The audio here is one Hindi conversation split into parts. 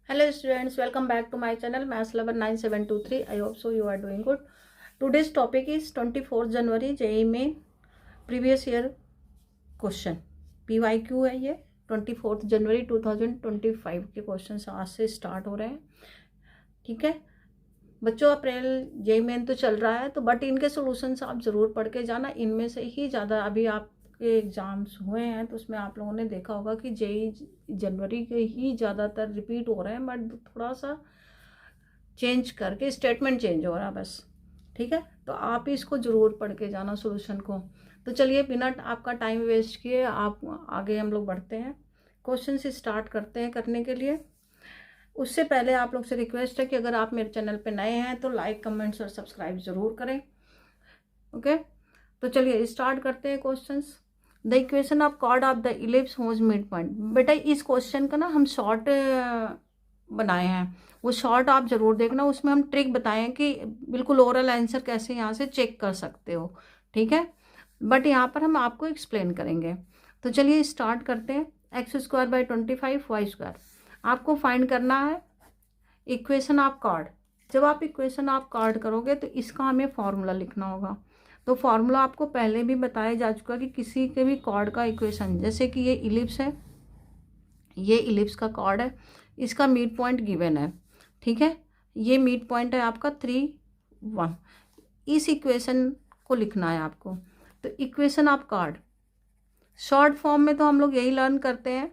Hello students, welcome back to my channel Maths Lover 9723. I hope so you are doing good. Today's topic is 24 January JEE में previous year question. PYQ है ये 24 जनवरी 2025 के क्वेश्चन आज से स्टार्ट हो रहे हैं. ठीक है बच्चों, अप्रैल JEE मेन तो चल रहा है तो बट इनके सॉल्यूशंस आप ज़रूर पढ़ के जाना. इनमें से ही ज़्यादा अभी आपके एग्ज़ाम्स हुए हैं तो उसमें आप लोगों ने देखा होगा कि JEE जनवरी के ही ज़्यादातर रिपीट हो रहे हैं, बट थोड़ा सा चेंज करके स्टेटमेंट चेंज हो रहा है बस. ठीक है, तो आप इसको ज़रूर पढ़ के जाना सॉल्यूशन को. तो चलिए बिना आपका टाइम वेस्ट किए आप आगे हम लोग बढ़ते हैं. क्वेश्चन से स्टार्ट करते हैं करने के लिए. उससे पहले आप लोग से रिक्वेस्ट है कि अगर आप मेरे चैनल पे नए हैं तो लाइक कमेंट्स और सब्सक्राइब ज़रूर करें. ओके तो चलिए स्टार्ट करते हैं questions. The equation of chord of the ellipse whose mid point. बेटा इस क्वेश्चन का ना हम शॉर्ट बनाए हैं, वो शॉर्ट आप ज़रूर देखना. उसमें हम ट्रिक बताएं कि बिल्कुल ओरल आंसर कैसे यहाँ से चेक कर सकते हो. ठीक है, बट यहाँ पर हम आपको एक्सप्लेन करेंगे. तो चलिए स्टार्ट करते हैं. x²/25 y². आपको फाइंड करना है इक्वेशन ऑफ कॉर्ड. जब आप इक्वेशन ऑफ कॉर्ड करोगे तो इसका हमें फॉर्मूला लिखना होगा. तो फॉर्मूला आपको पहले भी बताया जा चुका कि किसी के भी कॉर्ड का इक्वेशन, जैसे कि ये इलिप्स है, ये इलिप्स का कॉर्ड है, इसका मिड पॉइंट गिवन है. ठीक है, ये मिड पॉइंट है आपका 3, 1. इस इक्वेशन को लिखना है आपको. तो equation of chord short form में तो हम लोग यही लर्न करते हैं,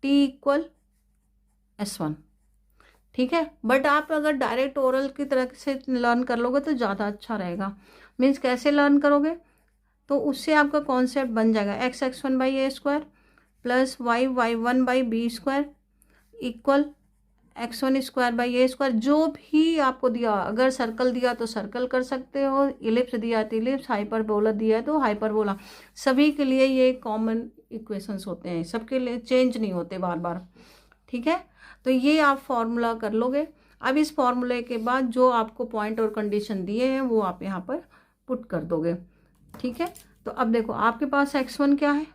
T = S1. ठीक है, बट आप अगर डायरेक्ट ओरल की तरह से लर्न कर लोगे तो ज़्यादा अच्छा रहेगा. मीन्स कैसे लर्न करोगे, तो उससे आपका कॉन्सेप्ट बन जाएगा x(1/a² + y(1/b² = x1² जो भी आपको दिया. अगर सर्कल दिया तो सर्कल कर सकते हो, इलिप्स दिया तो इलिप्स, हाइपरबोला दिया है तो हाइपरबोला. सभी के लिए ये कॉमन इक्वेशंस होते हैं, सबके लिए चेंज नहीं होते बार बार. ठीक है, तो ये आप फॉर्मूला कर लोगे. अब इस फॉर्मूले के बाद जो आपको पॉइंट और कंडीशन दिए हैं वो आप यहाँ पर पुट कर दोगे. ठीक है, तो अब देखो आपके पास x1 क्या है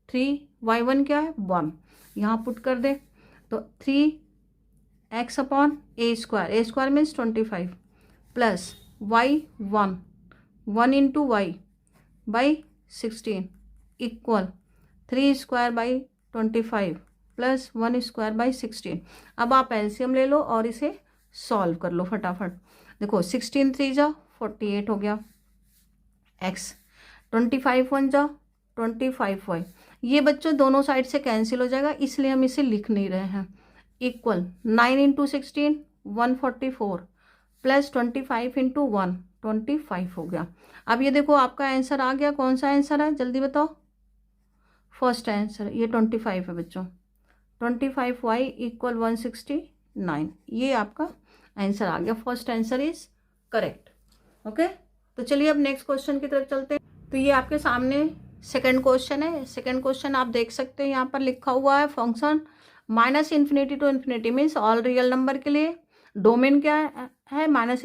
3, y1 क्या है 1, यहाँ पुट कर दे. तो 3x/a² means 25 plus y1 1 × y/16 = 3²/25 plus 1²/16. अब आप एलसीएम ले लो और इसे सॉल्व कर लो फटाफट. देखो 16 3 जा 48 हो गया x, 25 1 जा 25y. ये बच्चों दोनों साइड से कैंसिल हो जाएगा इसलिए हम इसे लिख नहीं रहे हैं. = 9 × 16 144 प्लस 25 × 1 25 हो गया. अब ये देखो आपका आंसर आ गया. कौन सा आंसर है जल्दी बताओ. फर्स्ट आंसर ये 25 है बच्चों. 25y = 169. ये आपका आंसर आ गया. First answer is correct. Okay, तो चलिए अब नेक्स्ट क्वेश्चन की तरफ चलते हैं. तो ये आपके सामने सेकंड क्वेश्चन है. सेकंड क्वेश्चन आप देख सकते हैं यहाँ पर लिखा हुआ है function -∞ to ∞, means all real number के लिए डोमेन क्या है -∞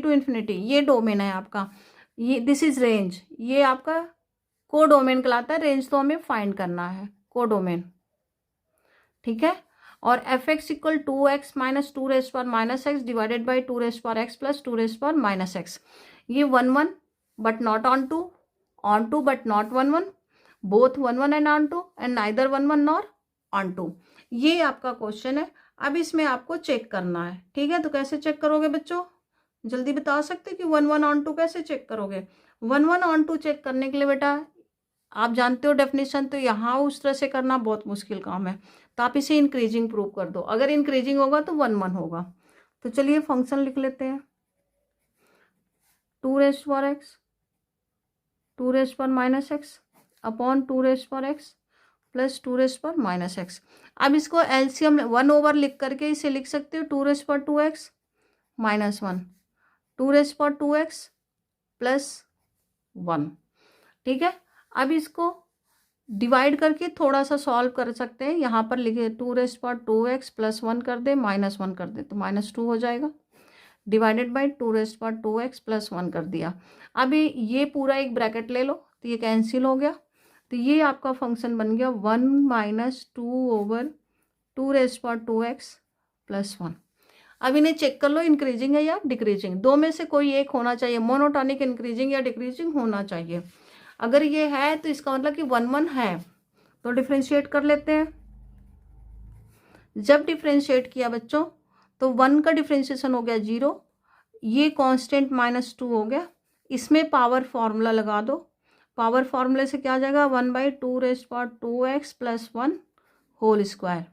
to ∞. ये डोमेन है आपका. ये दिस इज रेंज. ये आपका को डोमेन कहलाता है. रेंज तो हमें फाइंड करना है को डोमेन. ठीक है, और f(x) = 2x - 2⁻⁻x divided by 2⁻x plus 2⁻⁻x. ये 1 1 but not onto but not 1 1, both 1 1 and onto and neither 1 1 nor onto. ये आपका क्वेश्चन है. अब इसमें आपको चेक करना है. ठीक है, तो कैसे चेक करोगे बच्चों, जल्दी बता सकते कि 1 1 ऑन टू कैसे चेक करोगे. 1 1 ऑन टू चेक करने के लिए बेटा आप जानते हो डेफिनेशन, तो यहाँ उस तरह से करना बहुत मुश्किल काम है. तो आप इसे इंक्रीजिंग प्रूव कर दो. अगर इंक्रीजिंग होगा तो 1 1 होगा. तो चलिए फंक्शन लिख लेते हैं. 2⁻x 2⁻⁻x upon 2⁻x plus 2⁻⁻x. अब इसको एलसीएम 1/, लिख करके इसे लिख सकते हो 2⁻2x - 1 2⁻2x प्लस 1. ठीक है, अब इसको डिवाइड करके थोड़ा सा सॉल्व कर सकते हैं. यहाँ पर लिखे 2⁻2x प्लस 1 कर दे -1 कर दे तो -2 हो जाएगा. डिवाइडेड बाई 2⁻2x प्लस 1 कर दिया. अभी ये पूरा एक ब्रैकेट ले लो तो ये कैंसिल हो गया. तो ये आपका फंक्शन बन गया 1 - 2/2⁻2x +1। अब इन्हें चेक कर लो, इंक्रीजिंग है या डिक्रीजिंग। दो में से कोई एक होना चाहिए, मोनोटॉनिक इंक्रीजिंग या डिक्रीजिंग होना चाहिए। अगर ये है तो इसका मतलब कि 1 1 है, तो डिफ्रेंशिएट कर लेते हैं। जब डिफ्रेंशिएट किया बच्चों तो 1 का डिफ्रेंशिएशन हो गया 0, ये कांस्टेंट -2 हो गया। इसमें पावर फार्मूला लगा दो। पावर फार्मूले से क्या आ जाएगा, 1/2⁻²x + 1 whole square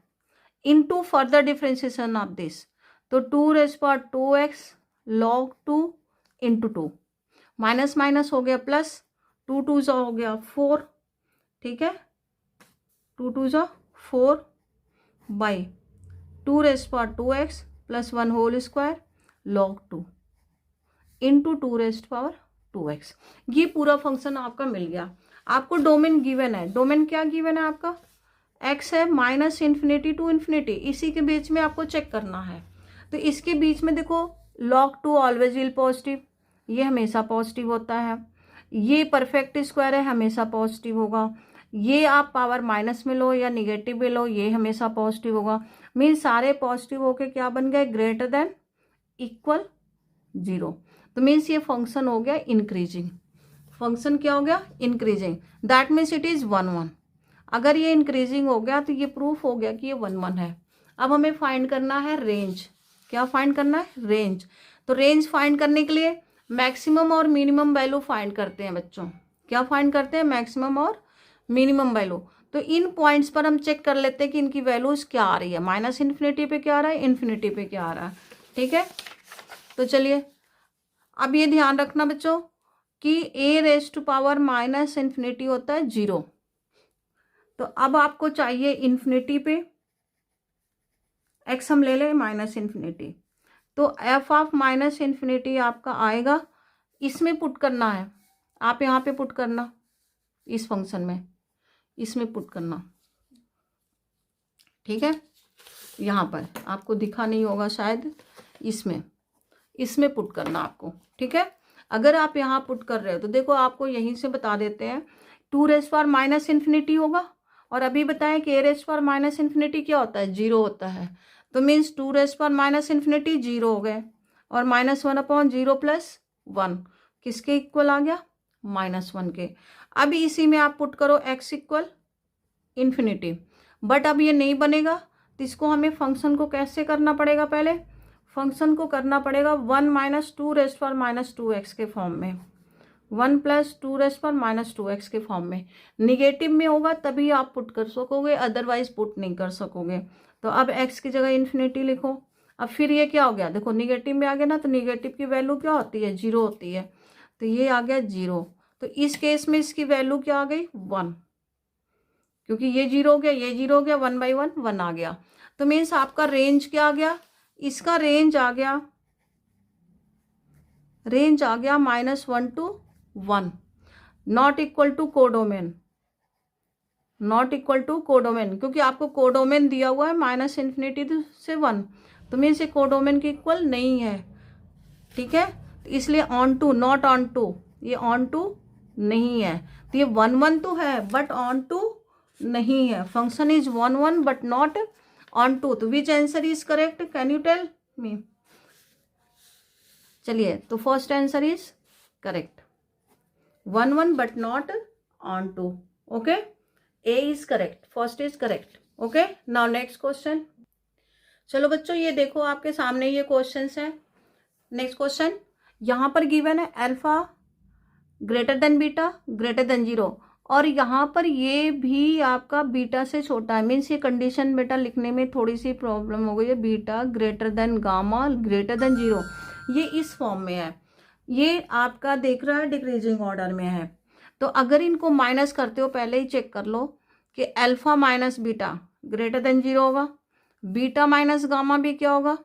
into further differentiation of this, तो 2⁻²x log 2 into 2, minus minus हो गया प्लस, 2 2 हो गया 4, ठीक है, 2 2 4 by 2⁻² + 1 whole square log 2 into 2⁻²x। ये पूरा फंक्शन आपका मिल गया। आपको डोमेन गिवन है। डोमेन क्या गिवन है आपका, x है -∞ to ∞, इसी के बीच में आपको चेक करना है। तो इसके बीच में देखो log 2 ऑलवेज विल पॉजिटिव, ये हमेशा पॉजिटिव होता है। ये परफेक्ट स्क्वायर है, हमेशा पॉजिटिव होगा। ये आप पावर माइनस में लो या निगेटिव में लो, ये हमेशा पॉजिटिव होगा। मीन सारे पॉजिटिव होके क्या बन गए, ग्रेटर देन इक्वल 0। तो मीन्स ये फंक्शन हो गया इंक्रीजिंग। फंक्शन क्या हो गया, increasing. That means it is 1 1। अगर ये इंक्रीजिंग हो गया तो ये प्रूफ हो गया कि ये 1 1 है। अब हमें फाइंड करना है रेंज। क्या फाइंड करना है, रेंज। तो रेंज फाइंड करने के लिए मैक्सिमम और मिनिमम वैल्यू फाइंड करते हैं बच्चों। क्या फाइंड करते हैं, मैक्सिमम और मिनिमम वैल्यू। तो इन पॉइंट्स पर हम चेक कर लेते हैं कि इनकी वैल्यूज क्या आ रही है, -∞ पे क्या आ रहा है, इन्फिनिटी पे क्या आ रहा है, ठीक है। तो चलिए अब ये ध्यान रखना बच्चों कि a⁻∞ होता है 0। तो अब आपको चाहिए इन्फिनिटी पे, x हम ले लें -∞, तो f ऑफ -∞ आपका आएगा, इसमें पुट करना है। आप यहाँ पे पुट करना, इस फंक्शन में, इसमें पुट करना, ठीक है। यहाँ पर आपको दिखा नहीं होगा शायद, इसमें पुट करना आपको, ठीक है। अगर आप यहाँ पुट कर रहे हो तो देखो आपको यहीं से बता देते हैं 2⁻∞ होगा, और अभी बताएं कि a⁻∞ क्या होता है, 0 होता है। तो मीन्स 2⁻∞ 0 हो गए, और -1/0 + 1 किसके इक्वल आ गया, -1 के। अब इसी में आप पुट करो x = ∞, बट अब ये नहीं बनेगा, तो इसको हमें फंक्शन को कैसे करना पड़ेगा, पहले फंक्शन को करना पड़ेगा 1 - 2⁻⁻2x के फॉर्म में, 1 + 2⁻⁻2x के फॉर्म में। निगेटिव में होगा तभी आप पुट कर सकोगे, अदरवाइज पुट नहीं कर सकोगे। तो अब x की जगह ∞ लिखो। अब फिर ये क्या हो गया, देखो निगेटिव में आ गया ना, तो निगेटिव की वैल्यू क्या होती है, 0 होती है। तो ये आ गया 0। तो इस केस में इसकी वैल्यू क्या आ गई, 1, क्योंकि ये 0 हो गया, ये 0 हो गया, 1/1 1 आ गया। तो मीन्स आपका रेंज क्या आ गया, इसका रेंज आ गया -1 to 1, not equal to codomain, not equal to codomain, क्योंकि आपको कोडोमेन दिया हुआ है -∞ से 1, तो मीन्स ये कोडोमेन के इक्वल नहीं है, ठीक है। तो इसलिए onto, not onto, ये ऑन टू नहीं है। तो ये 1 1 तो है बट ऑन टू नहीं है। Function is 1 1 but not onto. तो which answer is correct, can you tell me. चलिए, तो first answer is correct, 1 1 but not onto. Okay, A is correct, first is correct. Okay, now next question. चलो बच्चों, ये देखो आपके सामने ये क्वेश्चन है। नेक्स्ट क्वेश्चन यहाँ पर गिवन है alpha greater than beta greater than 0, और यहाँ पर ये भी आपका बीटा से छोटा है। मीन्स ये कंडीशन बेटा लिखने में थोड़ी सी प्रॉब्लम हो गई है। Beta greater than gamma greater than 0, ये इस फॉर्म में है। ये आपका देख रहा है डिक्रीजिंग ऑर्डर में है। तो अगर इनको माइनस करते हो, पहले ही चेक कर लो कि alpha minus beta greater than 0 होगा, बीटा माइनस गामा भी क्या होगा,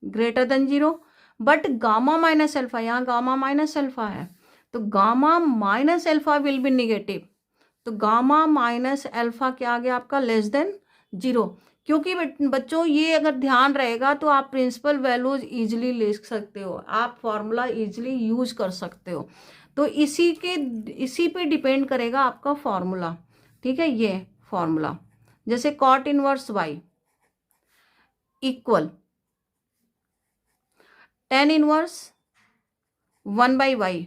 greater than 0। But gamma minus alpha, यहाँ गामा माइनस अल्फा है, तो gamma minus alpha will be negative. तो गामा माइनस अल्फा क्या आ गया आपका, लेस देन 0। क्योंकि बच्चों ये अगर ध्यान रहेगा तो आप प्रिंसिपल वैल्यूज इजीली ले सकते हो, आप फॉर्मूला इजीली यूज कर सकते हो। तो इसी पे डिपेंड करेगा आपका फॉर्मूला, ठीक है। ये फॉर्मूला जैसे cot inverse y equal tan inverse 1/y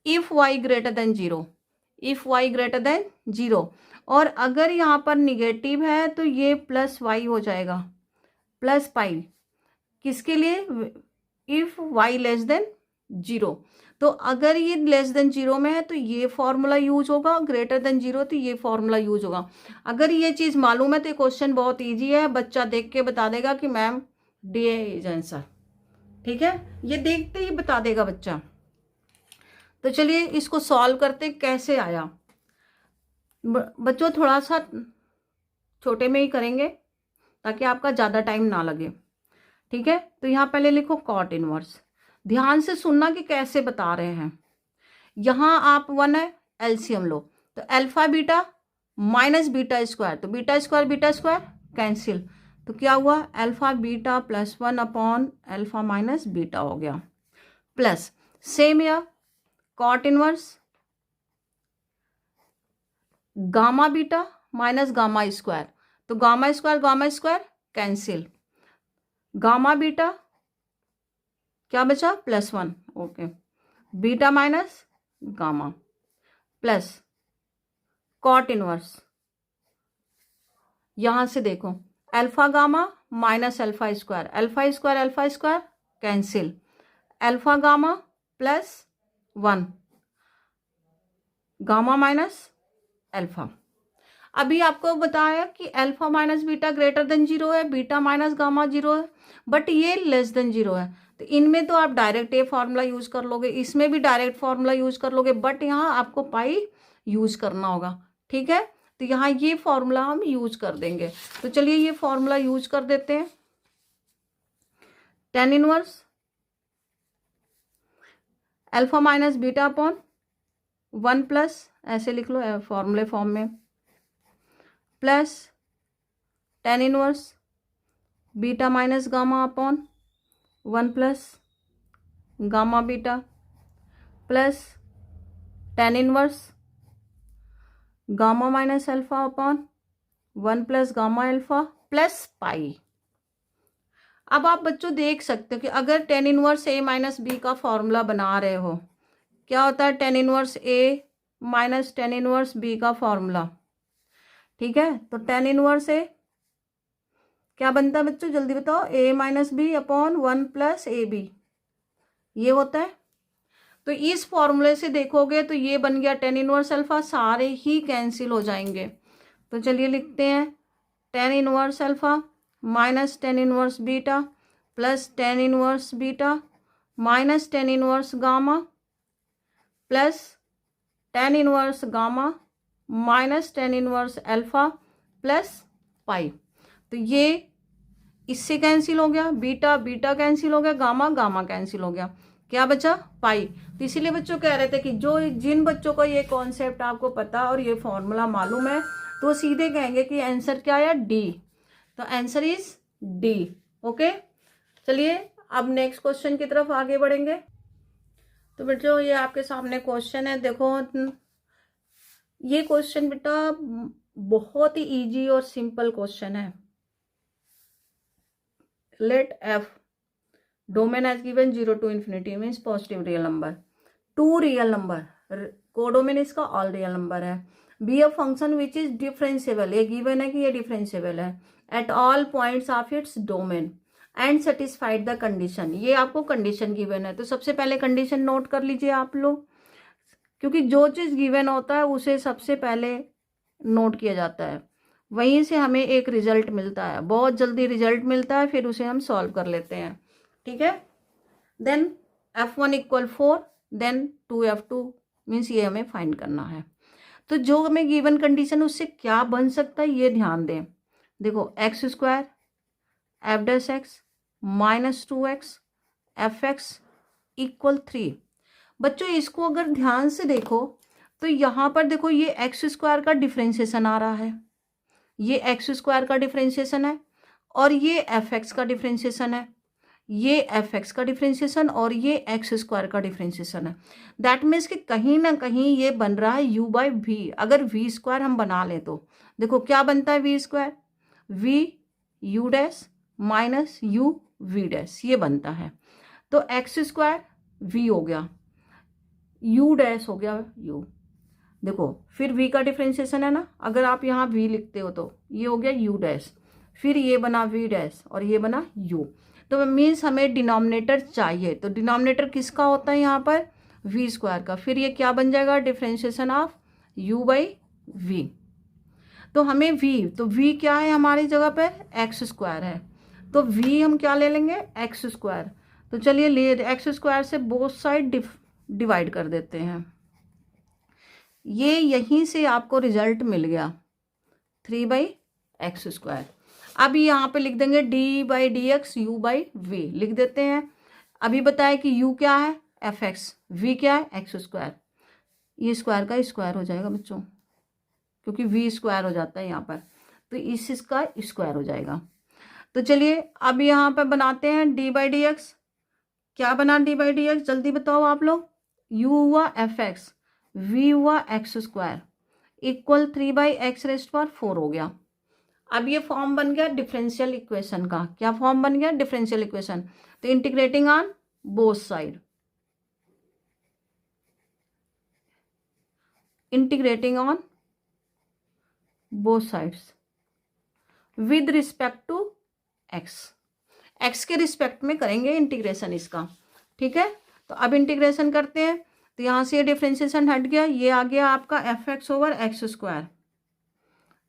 if y greater than 0, if y greater than 0। और अगर यहाँ पर निगेटिव है तो ये प्लस y हो जाएगा, प्लस पाई। किसके लिए? If y less than 0। तो अगर ये लेस देन 0 में है तो ये फॉर्मूला यूज होगा, ग्रेटर देन 0 तो ये फॉर्मूला यूज होगा। अगर ये चीज़ मालूम है तो क्वेश्चन बहुत इजी है, बच्चा देख के बता देगा कि मैम डी इज आंसर। ठीक है, ये देखते ही बता देगा बच्चा। तो चलिए इसको सॉल्व करते, कैसे आया। बच्चों थोड़ा सा छोटे में ही करेंगे ताकि आपका ज़्यादा टाइम ना लगे। ठीक है, तो यहाँ पहले लिखो कॉट इनवर्स। ध्यान से सुनना कि कैसे बता रहे हैं। यहाँ आप 1 है, एलसीएम लो, तो alpha beta minus beta square, तो बीटा स्क्वायर कैंसिल, तो क्या हुआ? Alpha beta plus 1 upon alpha minus beta हो गया, प्लस सेम या cot inverse gamma beta minus gamma square, तो gamma square cancel, gamma beta क्या बचा? Plus 1, okay, beta minus gamma plus cot inverse. यहां से देखो alpha gamma minus alpha square cancel, alpha gamma plus 1 gamma minus alpha. अभी आपको बताया कि alpha minus beta greater than 0 है, बीटा माइनस गामा 0 है, बट ये लेस देन 0 है। तो इनमें तो आप डायरेक्ट ये फॉर्मूला यूज कर लोगे, इसमें भी डायरेक्ट फॉर्मूला यूज कर लोगे, बट यहाँ आपको पाई यूज करना होगा। ठीक है, तो यहाँ ये फॉर्मूला हम यूज कर देंगे। तो चलिए ये फॉर्मूला यूज कर देते हैं। tan inverse alpha minus beta upon 1 plus, ऐसे लिख लो फॉर्मूले फॉर्म में, plus tan inverse beta minus gamma upon 1 plus gamma beta, plus tan inverse gamma minus alpha upon 1 plus gamma alpha plus pi. अब आप बच्चों देख सकते हो कि अगर tan inverse a minus b का फॉर्मूला बना रहे हो, क्या होता है tan inverse a minus tan inverse b का फॉर्मूला। ठीक है, तो tan इनवर्स a क्या बनता है बच्चों, जल्दी बताओ? a minus b upon 1 plus a b, ये होता है। तो इस फॉर्मूले से देखोगे तो ये बन गया tan इनवर्स अल्फा, सारे ही कैंसिल हो जाएंगे। तो चलिए लिखते हैं tan inverse alpha minus tan inverse beta plus tan inverse beta minus tan inverse gamma plus tan inverse gamma minus tan inverse alpha plus पाई। तो ये इससे कैंसिल हो गया, बीटा बीटा कैंसिल हो गया, गामा गामा कैंसिल हो गया, क्या बचा? पाई। तो इसीलिए बच्चों कह रहे थे कि जिन बच्चों को ये कॉन्सेप्ट आपको पता और ये फॉर्मूला मालूम है तो सीधे कहेंगे कि आंसर क्या है? डी। तो आंसर इज डी। ओके, चलिए अब नेक्स्ट क्वेश्चन की तरफ आगे बढ़ेंगे। तो बच्चों ये आपके सामने क्वेश्चन है, देखो ये क्वेश्चन बेटा बहुत ही इजी और सिंपल क्वेश्चन है। Let f domain as given 0 to infinity means positive real number, 2 real number, codomain इसका ऑल रियल नंबर है, be a function which is differentiable, ये गिवन है कि ये डिफरेंशिएबल है at all points of its domain and satisfied the condition, ये आपको कंडीशन गिवन है। तो सबसे पहले कंडीशन नोट कर लीजिए आप लोग, क्योंकि जो चीज़ गिवन होता है उसे सबसे पहले नोट किया जाता है, वहीं से हमें एक रिजल्ट मिलता है, बहुत जल्दी रिजल्ट मिलता है, फिर उसे हम सॉल्व कर लेते हैं। ठीक है, then f1 equal 4, then 2f2 means ये हमें फाइंड करना है। तो जो हमें गिवन कंडीशन उससे क्या बन सकता है ये ध्यान दें। देखो x square F dash x minus 2x F x equal 3। बच्चों इसको अगर ध्यान से देखो तो यहाँ पर देखो ये एक्स स्क्वायर का डिफ्रेंशिएशन आ रहा है, ये एक्स स्क्वायर का डिफ्रेंशिएशन है और ये एफ एक्स का डिफ्रेंशिएशन है, ये एफ एक्स का डिफ्रेंशिएशन और ये एक्स स्क्वायर का डिफ्रेंशिएशन है। दैट मीन्स कि कहीं ना कहीं ये बन रहा है u बाई वी। अगर वी स्क्वायर हम बना लें तो देखो क्या बनता है, v square v u dash minus u v dash, ये बनता है। तो एक्स स्क्वायर वी हो गया, यू डैश हो गया यू। देखो फिर v का डिफ्रेंशिएशन है ना, अगर आप यहाँ v लिखते हो तो ये हो गया u डैश, फिर ये बना v डैश और ये बना u। तो मीन्स हमें डिनोमिनेटर चाहिए, तो डिनोमिनेटर किसका होता है यहाँ पर, v स्क्वायर का। फिर ये क्या बन जाएगा, differentiation of u by v। तो हमें तो v क्या है हमारी जगह पर, एक्स स्क्वायर है, तो v हम क्या ले लेंगे, एक्स स्क्वायर। तो चलिए ले एक्स स्क्वायर से बोथ साइड डिवाइड कर देते हैं। ये यहीं से आपको रिजल्ट मिल गया 3/x स्क्वायर। अब यहाँ पे लिख देंगे d/dx u/v लिख देते हैं। अभी बताया कि u क्या है fx, v क्या है एक्स स्क्वायर। ये स्क्वायर का स्क्वायर हो जाएगा बच्चों, क्योंकि v स्क्वायर हो जाता है यहाँ पर, तो इसका स्क्वायर हो जाएगा। तो चलिए अब यहाँ पर बनाते हैं d/dx। क्या बना d/dx, जल्दी बताओ आप लोग। u हुआ fx, v हुआ एक्स स्क्वायर इक्वल 3/x⁴ हो गया। अब ये फॉर्म बन गया डिफरेंशियल इक्वेशन का। क्या फॉर्म बन गया, डिफरेंशियल इक्वेशन। तो integrating on both side, integrating on both sides with respect to x, x के रिस्पेक्ट में करेंगे इंटीग्रेशन इसका, ठीक है। तो अब इंटीग्रेशन करते हैं, तो यहाँ से ये डिफ्रेंशिएशन हट गया, ये आ गया आपका fx over x square,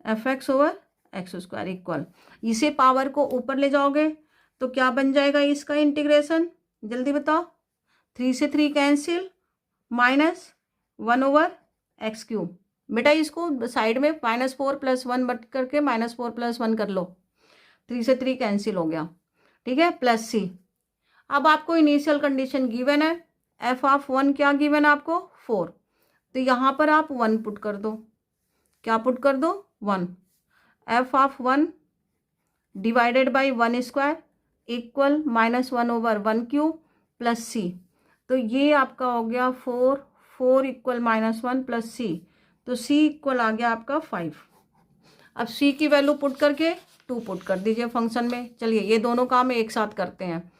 fx over x square equal, इसे पावर को ऊपर ले जाओगे तो क्या बन जाएगा इसका इंटीग्रेशन, जल्दी बताओ। 3 से 3 कैंसिल, -1 ओवर एक्स क्यूब। बेटा इसको साइड में -4 + 1 बट करके -4 + 1 कर लो, 3 से 3 कैंसिल हो गया, ठीक है, प्लस c। अब आपको इनिशियल कंडीशन गिवन है, f(1) क्या गिवन है आपको 4, तो यहाँ पर आप 1 पुट कर दो। क्या पुट कर दो, 1। f(1) divided by 1 square equal -1 over 1 cube plus c। तो ये आपका हो गया 4 इक्वल -1 प्लस c, तो c इक्वल आ गया आपका 5। अब c की वैल्यू पुट करके 2 पुट कर दीजिए फंक्शन में। चलिए ये दोनों काम एक साथ करते हैं,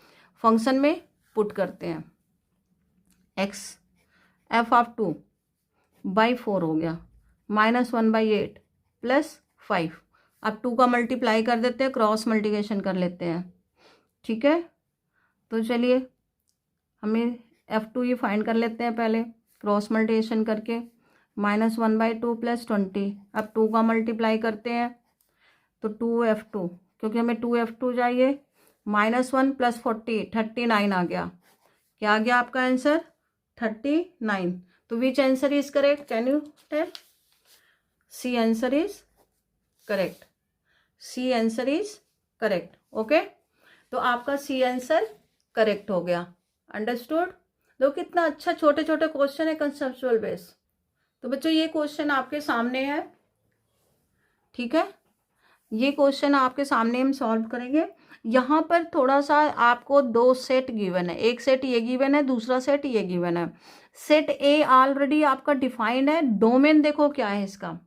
फंक्शन में पुट करते हैं। x f(2)/4 हो गया, -1/8 प्लस 5। अब 2 का मल्टीप्लाई कर देते हैं, क्रॉस मल्टीप्लिकेशन कर लेते हैं, ठीक है। तो चलिए हमें f2 ही फाइंड कर लेते हैं पहले, क्रॉस मल्टीप्लिकेशन करके, -1/2 प्लस 20। अब 2 का मल्टीप्लाई करते हैं तो 2f2, क्योंकि हमें 2f2 चाहिए, -1 + 40 39 आ गया। क्या आ गया आपका आंसर, 39। तो which answer is correct, can you tell. C answer is correct, C answer is correct, okay. तो आपका सी आंसर करेक्ट हो गया, अंडरस्टूड। देखो कितना अच्छा छोटे छोटे क्वेश्चन है कंसेप्चुअल बेस। तो बच्चों ये क्वेश्चन आपके सामने है, ठीक है, ये क्वेश्चन आपके सामने हम सॉल्व करेंगे। यहाँ पर थोड़ा सा आपको 2 सेट गिवन है, एक सेट ये गिवन है, दूसरा सेट ये गिवन है। सेट ए ऑलरेडी आपका डिफाइंड है, डोमेन देखो क्या है इसका,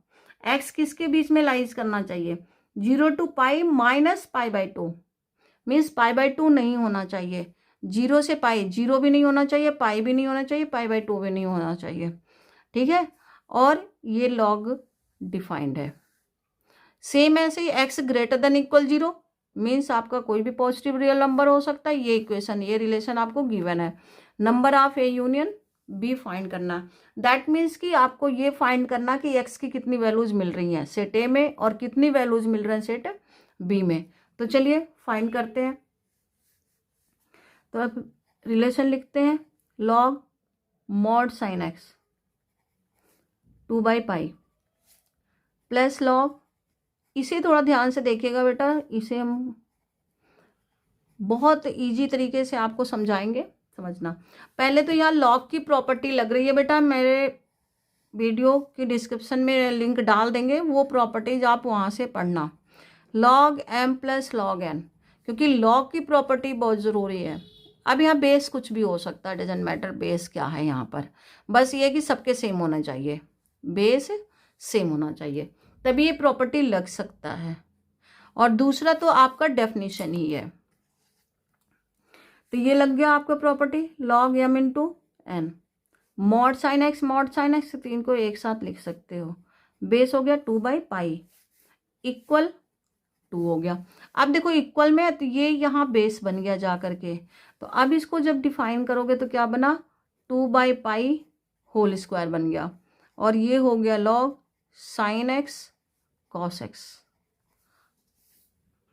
एक्स किसके बीच में लाइज करना चाहिए, 0 to π माइनस π/2, मीन्स π/2 नहीं होना चाहिए, 0 से π, 0 भी नहीं होना चाहिए, π भी नहीं होना चाहिए, π/2 भी नहीं होना चाहिए, ठीक है। और ये लॉग डिफाइंड है। सेम ऐसे ही x > 0 मीन्स आपका कोई भी पॉजिटिव रियल नंबर हो सकता है। ये इक्वेशन, ये रिलेशन आपको गिवन है, number of A union B find करना। दैट मीन्स कि आपको ये फाइंड करना कि x की कितनी वैल्यूज मिल रही हैं सेट ए में और कितनी वैल्यूज मिल रहे हैं सेट बी में। तो चलिए फाइंड करते हैं। तो अब रिलेशन लिखते हैं, log mod sine x 2/π plus log, इसे थोड़ा ध्यान से देखिएगा बेटा, इसे हम बहुत इजी तरीके से आपको समझाएंगे, समझना। पहले तो यहाँ लॉग की प्रॉपर्टी लग रही है बेटा, मेरे वीडियो की डिस्क्रिप्शन में लिंक डाल देंगे, वो प्रॉपर्टीज आप वहाँ से पढ़ना, log m + log n, क्योंकि लॉग की प्रॉपर्टी बहुत ज़रूरी है। अब यहाँ बेस कुछ भी हो सकता है, डजेंट मैटर बेस क्या है यहाँ पर, बस ये कि सबके सेम होना चाहिए, बेस सेम होना चाहिए, तभी ये प्रॉपर्टी लग सकता है। और दूसरा तो आपका डेफिनेशन ही है। तो ये लग गया आपका property log m into n. Mod sine x तो इनको एक साथ लिख सकते हो। बेस हो गया 2/पाई इक्वल 2 हो गया। अब देखो इक्वल में तो ये यहाँ बेस बन गया जा करके। तो अब इसको जब डिफाइन करोगे तो क्या बना, 2/पाई होल स्क्वायर बन गया। और ये हो गया log sine x cos x.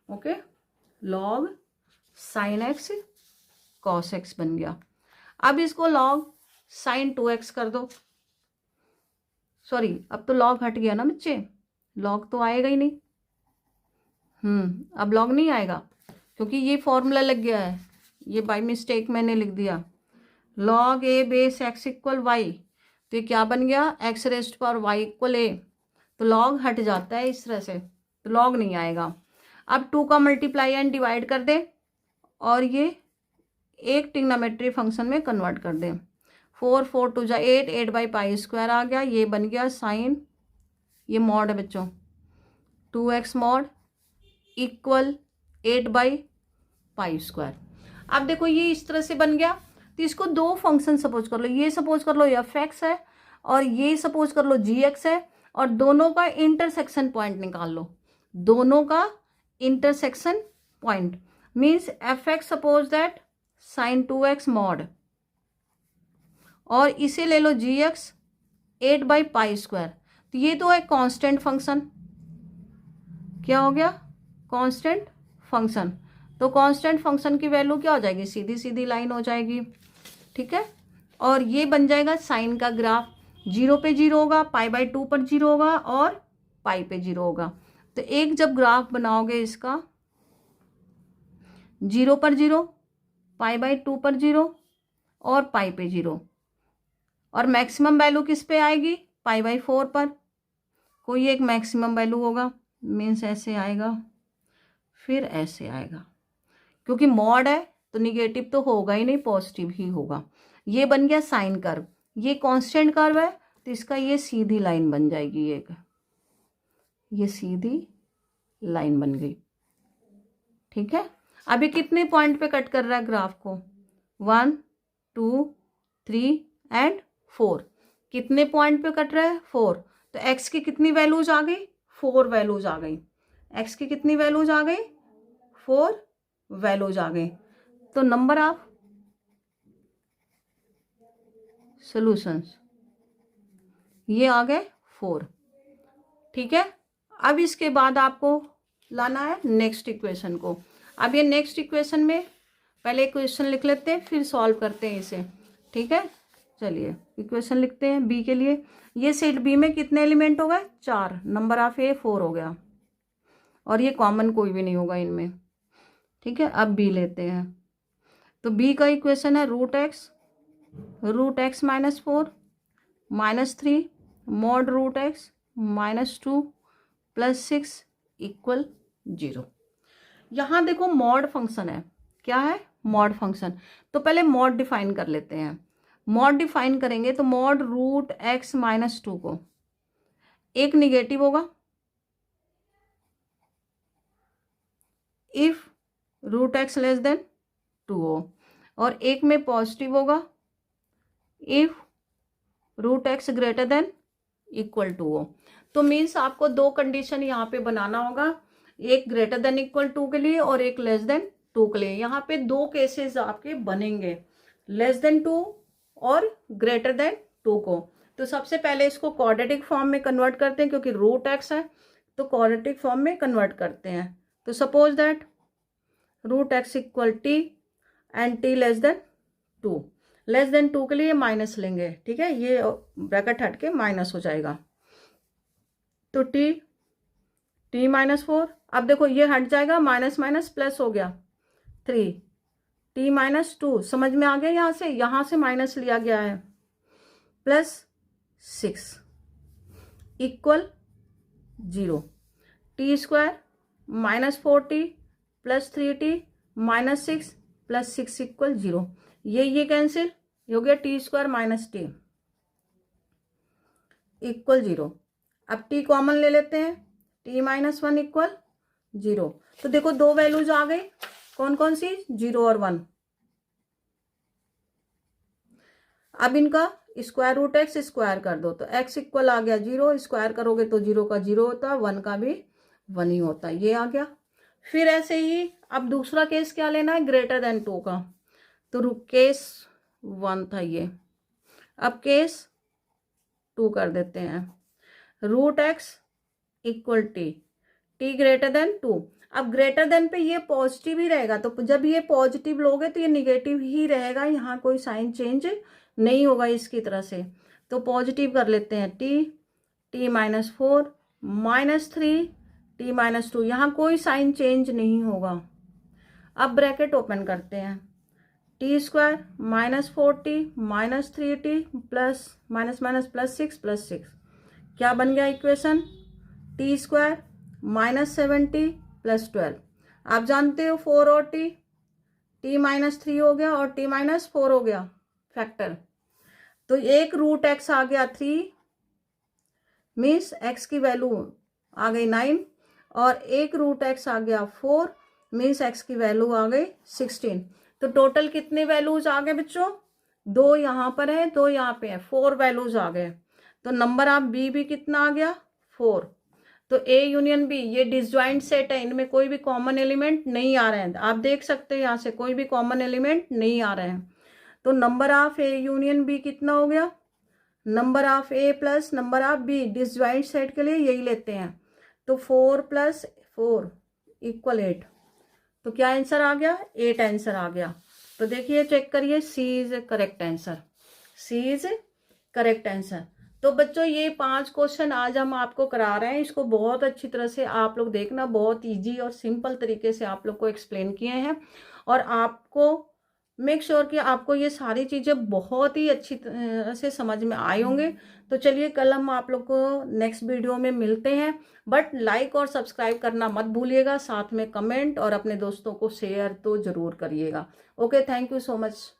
Okay, log sine x cos x बन गया। अब इसको log साइन 2x कर दो। सॉरी, अब तो log हट गया ना बच्चे, log तो आएगा ही नहीं। अब log नहीं आएगा क्योंकि ये फॉर्मूला लग गया है, ये बाय मिस्टेक मैंने लिख दिया। log a base x equal y, तो ये क्या बन गया, x raised power y equal a। तो log हट जाता है इस तरह से, तो log नहीं आएगा। अब 2 का मल्टीप्लाई एंड डिवाइड कर दे और ये एक ट्रिग्नोमेट्री फंक्शन में कन्वर्ट कर दे। 4 4 2 जा 8, 8/पाई स्क्वायर आ गया। ये बन गया साइन, ये मॉड है बच्चों, 2x मॉड इक्वल 8/पाई स्क्वायर। अब देखो ये इस तरह से बन गया। तो इसको दो फंक्शन सपोज कर लो, ये सपोज कर लो एफ एक्स है और ये सपोज कर लो जी एक्स है, और दोनों का इंटरसेक्शन पॉइंट निकाल लो। दोनों का intersection point means f x suppose that sine 2x mod, और इसे ले लो जी एक्स 8/पाई स्क्वायर। तो ये तो है कांस्टेंट फंक्शन, क्या हो गया, कांस्टेंट फंक्शन। तो कांस्टेंट फंक्शन की वैल्यू क्या हो जाएगी, सीधी सीधी लाइन हो जाएगी, ठीक है। और ये बन जाएगा साइन का ग्राफ, 0 पे 0 होगा, π/2 पर 0 होगा और पाई पे 0 होगा। तो एक जब ग्राफ बनाओगे इसका 0 पर 0, π/2 पर 0 और पाई पे 0, और मैक्सिमम वैल्यू किस पे आएगी, π/4 पर। कोई एक मैक्सिमम वैल्यू होगा, मीन्स ऐसे आएगा फिर ऐसे आएगा, क्योंकि मॉड है तो निगेटिव तो होगा ही नहीं, पॉजिटिव ही होगा। ये बन गया साइन कर्व, ये कांस्टेंट कर्व है तो इसका ये सीधी लाइन बन जाएगी, एक ये सीधी लाइन बन गई, ठीक है। अभी कितने पॉइंट पे कट कर रहा है ग्राफ को, 1 2 3 एंड 4। कितने पॉइंट पे कट रहा है, 4। तो x की कितनी वैल्यूज आ गई, 4 वैल्यूज आ गई। x की कितनी वैल्यूज आ गई, 4 वैल्यूज आ गई। तो नंबर ऑफ सॉल्यूशंस ये आ गए 4, ठीक है। अब इसके बाद आपको लाना है नेक्स्ट इक्वेशन को। अब ये नेक्स्ट इक्वेशन में पहले इक्वेशन लिख लेते हैं फिर सॉल्व करते हैं इसे, ठीक है। चलिए इक्वेशन लिखते हैं बी के लिए। ये सेट बी में कितने एलिमेंट हो गए, 4। नंबर ऑफ ए 4 हो गया, और ये कॉमन कोई भी नहीं होगा इनमें, ठीक है। अब बी लेते हैं, तो बी का इक्वेशन है root x -4 -3 mod root x -2 + 6 equal 0। यहाँ देखो मॉड फंक्शन है, क्या है, मॉड फंक्शन। तो पहले मॉड डिफाइन कर लेते हैं। मॉड डिफाइन करेंगे तो मॉड रूट एक्स -2 को एक निगेटिव होगा if root x less than 2 हो, और एक में पॉजिटिव होगा if root x greater than equal 2 हो। तो मीन्स आपको दो कंडीशन यहाँ पे बनाना होगा, एक ग्रेटर देन इक्वल 2 के लिए और एक लेस देन 2 के लिए। यहाँ पे दो केसेस आपके बनेंगे, लेस देन 2 और ग्रेटर देन 2 को। तो सबसे पहले इसको क्वाड्रेटिक फॉर्म में कन्वर्ट करते हैं, क्योंकि रूट एक्स है तो क्वाड्रेटिक फॉर्म में कन्वर्ट करते हैं। तो suppose that root x equal t and t less than 2। Less than 2 के लिए माइनस लेंगे, ठीक है, ये ब्रैकेट हट के माइनस हो जाएगा। तो टी -4, अब देखो ये हट जाएगा, माइनस माइनस प्लस हो गया 3, t -2 समझ में आ गया, यहाँ से माइनस लिया गया है, +6 equal 0। t² -4t + 3t -6 + 6 equal 0। ये कैंसिल हो गया, t² -t इक्वल 0। अब t कॉमन ले लेते हैं, t -1 इक्वल 0। तो देखो दो वैल्यूज आ गई, कौन कौन सी, 0 और 1। अब इनका स्क्वायर रूट एक्स स्क्वायर कर दो, तो एक्स इक्वल आ गया 0, स्क्वायर करोगे तो 0 का 0 होता है, 1 का भी 1 ही होता है, ये आ गया। फिर ऐसे ही अब दूसरा केस क्या लेना है, ग्रेटर देन 2 का, तो केस 1 था ये, अब केस 2 कर देते हैं। Root x equal t greater than 2। अब ग्रेटर देन पे ये पॉजिटिव ही रहेगा, तो जब ये पॉजिटिव लोगे तो ये निगेटिव ही रहेगा, यहाँ कोई साइन चेंज नहीं होगा इसकी तरह से। तो पॉजिटिव कर लेते हैं, टी -4 -3 t-2, यहाँ कोई साइन चेंज नहीं होगा। अब ब्रैकेट ओपन करते हैं, t² -4t -3t plus minus minus +6 क्या बन गया इक्वेशन, t² -7t +12। आप जानते हो 4 और t -3 हो गया और t -4 हो गया फैक्टर, तो एक रूट एक्स आ गया 3, मीन्स एक्स की वैल्यू आ गई 9, और एक रूट एक्स आ गया 4, मीन्स एक्स की वैल्यू आ गई 16। तो टोटल कितने वैल्यूज आ गए बच्चों, 2 यहाँ पर है, 2 यहाँ पे है, 4 वैल्यूज आ गए। तो नंबर ऑफ बी भी कितना आ गया, 4। तो ए यूनियन बी ये डिसजॉइंट सेट है, इनमें कोई भी कॉमन एलिमेंट नहीं आ रहे हैं, आप देख सकते हैं यहाँ से कोई भी कॉमन एलिमेंट नहीं आ रहे हैं। तो number of A union B कितना हो गया, number of A plus number of B, disjoint set के लिए यही लेते हैं। तो 4 + 4 = 8। तो क्या आंसर आ गया, 8 आंसर आ गया। तो देखिए चेक करिए, C is correct answer, C is correct answer. तो बच्चों ये 5 क्वेश्चन आज हम आपको करा रहे हैं, इसको बहुत अच्छी तरह से आप लोग देखना, बहुत इजी और सिंपल तरीके से आप लोग को एक्सप्लेन किए हैं, और आपको मेक श्योर कि आपको ये सारी चीज़ें बहुत ही अच्छी तरह से समझ में आए होंगे। तो चलिए कल हम आप लोग को नेक्स्ट वीडियो में मिलते हैं, बट लाइक और सब्सक्राइब करना मत भूलिएगा, साथ में कमेंट और अपने दोस्तों को शेयर तो ज़रूर करिएगा। Okay, thank you so much.